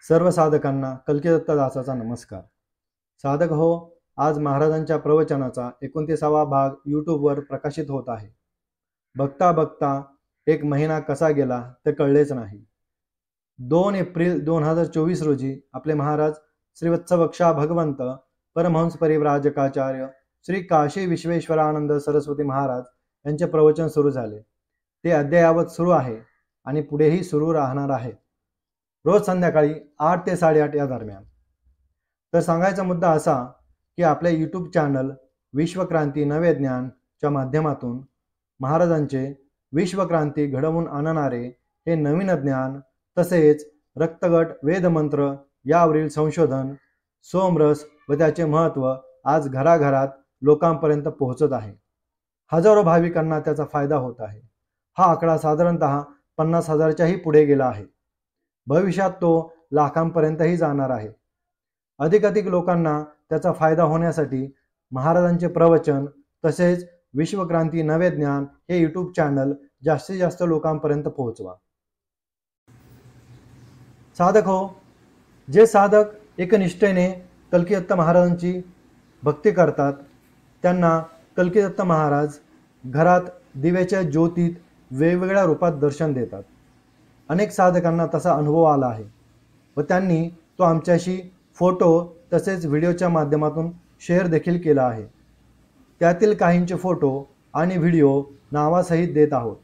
सर्व साधकांना कल्की दत्तदासाचा नमस्कार। साधक हो, आज महाराजांच्या प्रवचनाचा 29वा भाग यूट्यूबवर प्रकाशित होत आहे। बघता बघता एक महिना कसा गेला ते कळलेच नाही। 2 एप्रिल 2024 रोजी आपले महाराज श्री वत्सवक्षा भगवंत परमहंस परिव्राजकाचार्य श्री काशी विश्वेश्वरानंद सरस्वती महाराज यांचे प्रवचन सुरू झाले। ते अद्ययावत सुरू आहे आणि पुढेही सुरू राहणार आहे, रोज संध्याकाळी 8 ते 8:30 या दरम्यान। तर सांगायचा मुद्दा असा की आपले यूट्यूब चॅनल विश्वक्रांती नवे ज्ञानच्या माध्यमातून महाराजांचे विश्वक्रांती घडवून आणणारे हे नवीन ज्ञान तसेच रक्तगट वेदमंत्र यावरील संशोधन, सोमरस व त्याचे महत्त्व आज घराघरात लोकांपर्यंत पोहोचत आहे। हजारो भाविकांना त्याचा फायदा होत आहे। हा आकडा साधारणतः 50,000च्याही पुढे गेला आहे। भविष्यात तो लाखांपर्यंतही जाणार आहे। अधिकाधिक लोकांना त्याचा फायदा होण्यासाठी महाराजांचे प्रवचन तसेच विश्वक्रांती नवे ज्ञान हे यूट्यूब चॅनल जास्तीत जास्त लोकांपर्यंत पोहोचवा। साधक हो, जे साधक एकनिष्ठेने कल्की दत्त महाराजांची भक्ती करतात त्यांना कल्की दत्त महाराज घरात दिव्याच्या ज्योतीत वेगवेगळ्या रूपात दर्शन देतात। अनेक साधकांना तसा अनुभव आला आहे व त्यांनी तो आमच्याशी फोटो तसेच व्हिडिओच्या माध्यमातून शेअर देखील केला आहे। त्यातील काहींचे फोटो आणि व्हिडिओ नावासहित देत आहोत।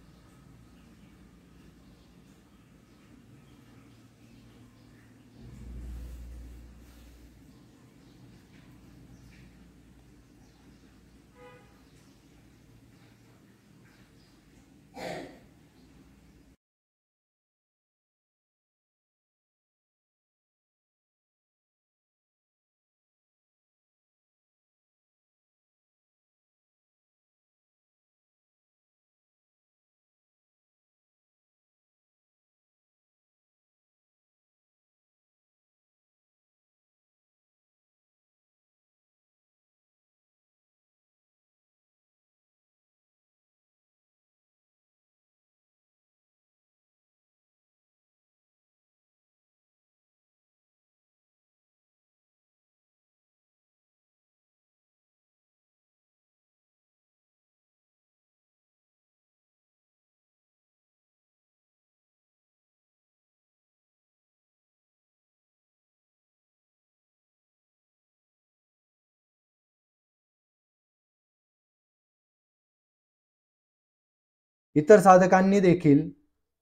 इतर साधकांनी देखील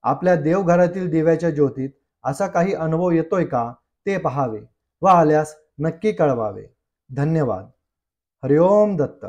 आपल्या देवघरातील दिव्याच्या ज्योतीत असा काही अनुभव येतोय का ते पहावे व आल्यास नक्की कळवावे। धन्यवाद। हरिओम दत्त।